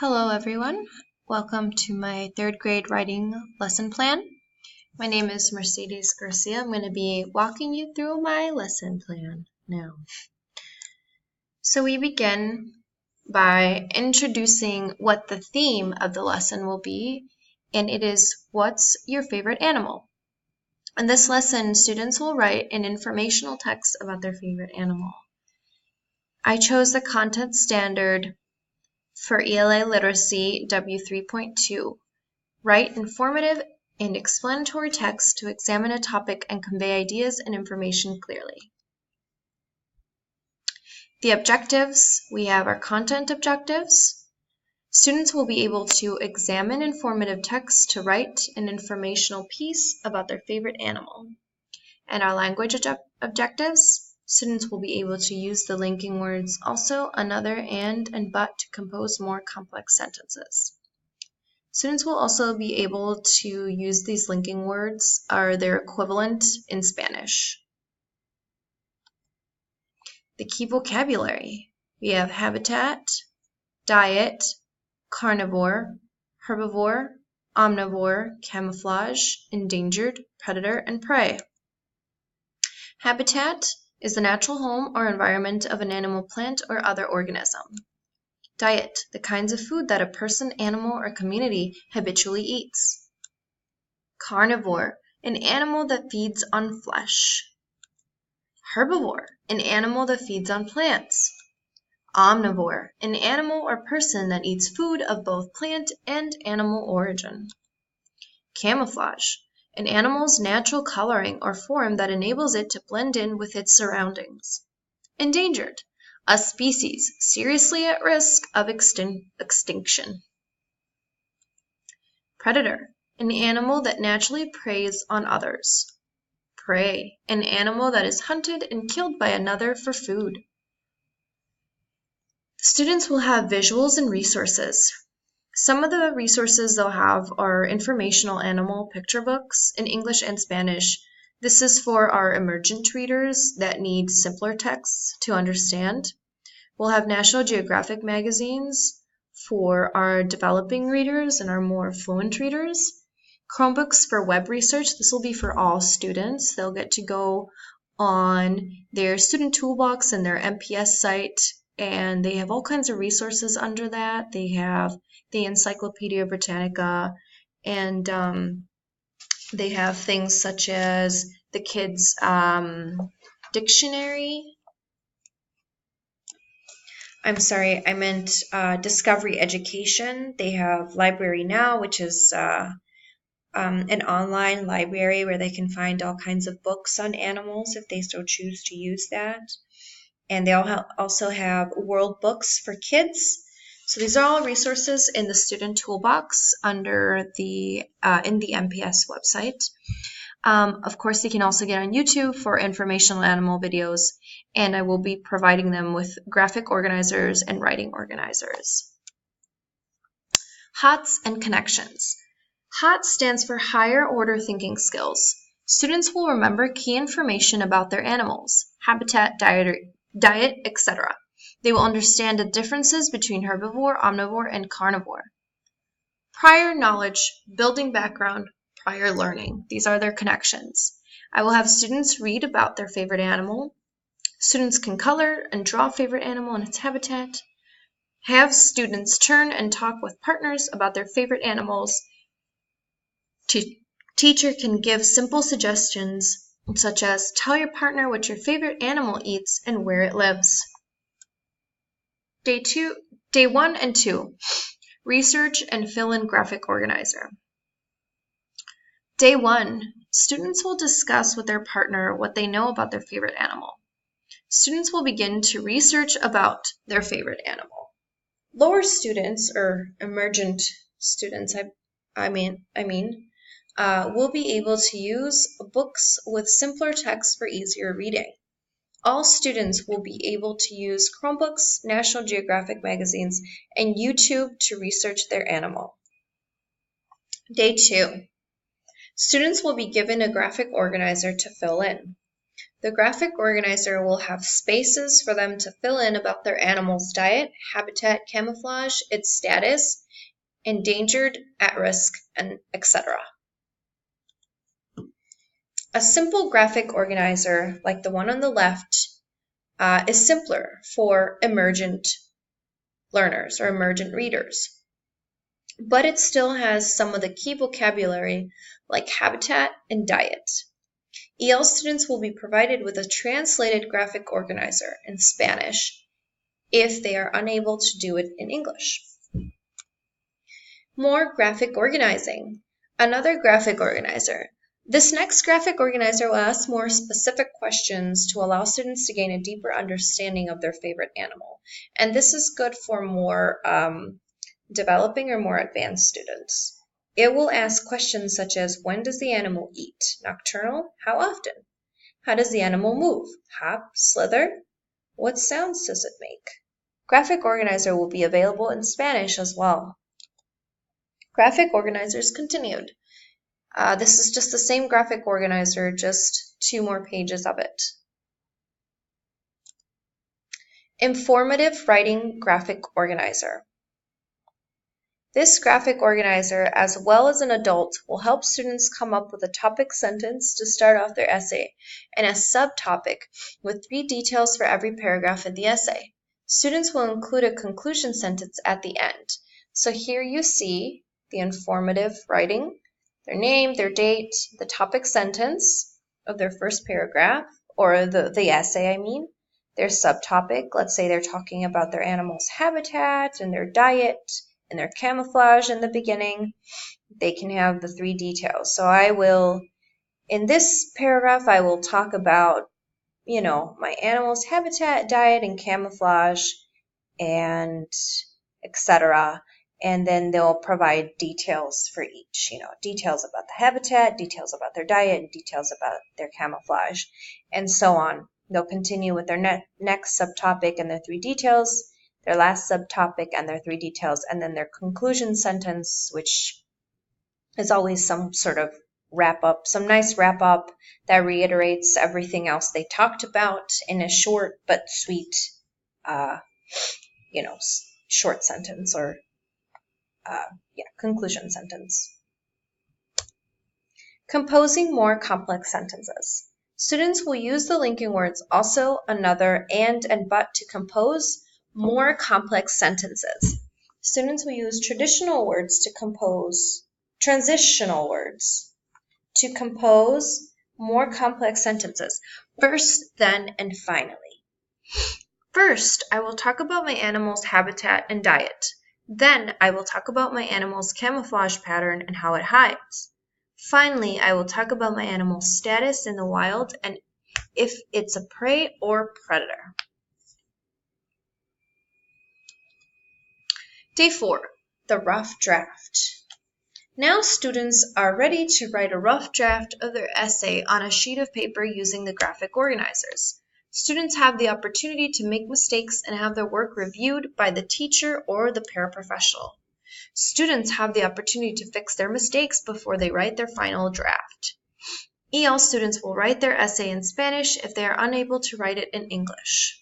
Hello everyone, welcome to my third grade writing lesson plan. My name is Mercedes Garcia. I'm going to be walking you through my lesson plan now. So we begin by introducing what the theme of the lesson will be, and it is, what's your favorite animal? In this lesson, students will write an informational text about their favorite animal. I chose the content standard for ELA Literacy W3.2. Write informative and explanatory text to examine a topic and convey ideas and information clearly. The objectives, we have our content objectives. Students will be able to examine informative text to write an informational piece about their favorite animal. And our language objectives, students will be able to use the linking words also, another, and but to compose more complex sentences. Students will also be able to use these linking words or their equivalent in Spanish. The key vocabulary, we have habitat, diet, carnivore, herbivore, omnivore, camouflage, endangered, predator, and prey. Habitat is the natural home or environment of an animal, plant, or other organism. Diet, the kinds of food that a person, animal, or community habitually eats. Carnivore, an animal that feeds on flesh. Herbivore, an animal that feeds on plants. Omnivore, an animal or person that eats food of both plant and animal origin. Camouflage, an animal's natural coloring or form that enables it to blend in with its surroundings. Endangered, a species seriously at risk of extinction. Predator, an animal that naturally preys on others. Prey, an animal that is hunted and killed by another for food. Students will have visuals and resources. Some of the resources they'll have are informational animal picture books in English and Spanish. This is for our emergent readers that need simpler texts to understand. We'll have National Geographic magazines for our developing readers and our more fluent readers. Chromebooks for web research. This will be for all students. They'll get to go on their student toolbox and their MPS site, and they have all kinds of resources under that. They have the Encyclopedia Britannica, and they have things such as the kids' dictionary. I'm sorry, I meant Discovery Education. They have Library Now, which is an online library where they can find all kinds of books on animals if they so choose to use that. And they also have World Books for Kids. So these are all resources in the student toolbox under the in the MPS website. Of course, they can also get on YouTube for informational animal videos, and I will be providing them with graphic organizers and writing organizers. HOTS and connections. HOT stands for Higher Order Thinking Skills. Students will remember key information about their animals, habitat, diet, etc. They will understand the differences between herbivore, omnivore, and carnivore. Prior knowledge, building background, prior learning. These are their connections. I will have students read about their favorite animal. Students can color and draw a favorite animal and its habitat. Have students turn and talk with partners about their favorite animals. Teacher can give simple suggestions such as tell your partner what your favorite animal eats and where it lives. Day 1 and 2, research and fill in graphic organizer. Day 1, students will discuss with their partner what they know about their favorite animal. Students will begin to research about their favorite animal. Lower students, or emergent students, will be able to use books with simpler text for easier reading. All students will be able to use Chromebooks, National Geographic magazines, and YouTube to research their animal. Day 2. Students will be given a graphic organizer to fill in. The graphic organizer will have spaces for them to fill in about their animal's diet, habitat, camouflage, its status, endangered, at risk, and etc. A simple graphic organizer, like the one on the left, is simpler for emergent learners or emergent readers. But it still has some of the key vocabulary like habitat and diet. EL students will be provided with a translated graphic organizer in Spanish if they are unable to do it in English. More graphic organizing. Another graphic organizer. This next graphic organizer will ask more specific questions to allow students to gain a deeper understanding of their favorite animal. And this is good for more developing or more advanced students. It will ask questions such as, when does the animal eat? Nocturnal? How often? How does the animal move? Hop? Slither? What sounds does it make? Graphic organizer will be available in Spanish as well. Graphic organizers continued. This is just the same graphic organizer, just 2 more pages of it. Informative writing graphic organizer. This graphic organizer, as well as an adult, will help students come up with a topic sentence to start off their essay and a subtopic with 3 details for every paragraph in the essay. Students will include a conclusion sentence at the end. So here you see the informative writing, their name, their date, the topic sentence of their first paragraph, or the essay, their subtopic. Let's say they're talking about their animal's habitat and their diet and their camouflage in the beginning. They can have the 3 details. So in this paragraph, I will talk about, my animal's habitat, diet, and camouflage, and etc. And then they'll provide details for each, details about the habitat, details about their diet, and details about their camouflage, and so on. They'll continue with their next subtopic and their 3 details, their last subtopic and their 3 details, and then their conclusion sentence, which is always some sort of wrap-up, some nice wrap-up that reiterates everything else they talked about in a short but sweet, short sentence or conclusion sentence. Composing more complex sentences. Students will use the linking words also, another, and but to compose more complex sentences. Students will use transitional words to compose more complex sentences. First, then, and finally. First, I will talk about my animal's habitat and diet. Then, I will talk about my animal's camouflage pattern and how it hides. Finally, I will talk about my animal's status in the wild and if it's a prey or predator. Day 4, the rough draft. Now students are ready to write a rough draft of their essay on a sheet of paper using the graphic organizers. Students have the opportunity to make mistakes and have their work reviewed by the teacher or the paraprofessional. Students have the opportunity to fix their mistakes before they write their final draft. EL students will write their essay in Spanish if they are unable to write it in English.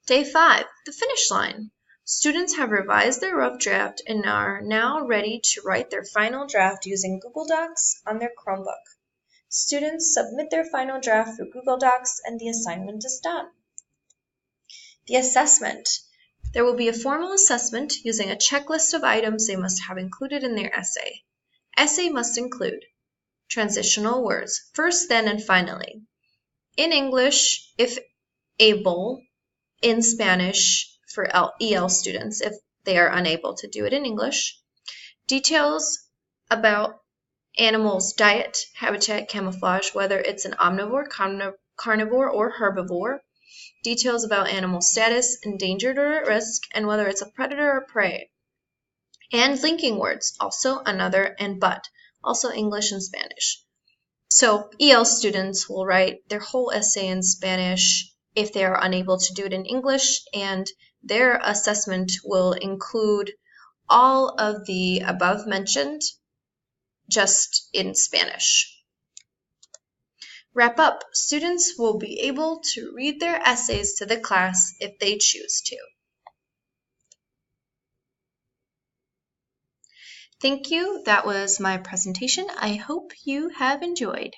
Day 5, the finish line. Students have revised their rough draft and are now ready to write their final draft using Google Docs on their Chromebook. Students submit their final draft through Google Docs and the assignment is done. The assessment. There will be a formal assessment using a checklist of items they must have included in their essay. Essay must include transitional words, first, then, and finally. In English, if able. In Spanish, for EL students if they are unable to do it in English. Details about animals' diet, habitat, camouflage, whether it's an omnivore, carnivore, or herbivore. Details about animal status, endangered or at risk, and whether it's a predator or prey. And linking words, also, another, and but, also English and Spanish. So EL students will write their whole essay in Spanish if they are unable to do it in English, and their assessment will include all of the above mentioned, just in Spanish. wrap up, students will be able to read their essays to the class if they choose to. Thank you. That was my presentation. I hope you have enjoyed.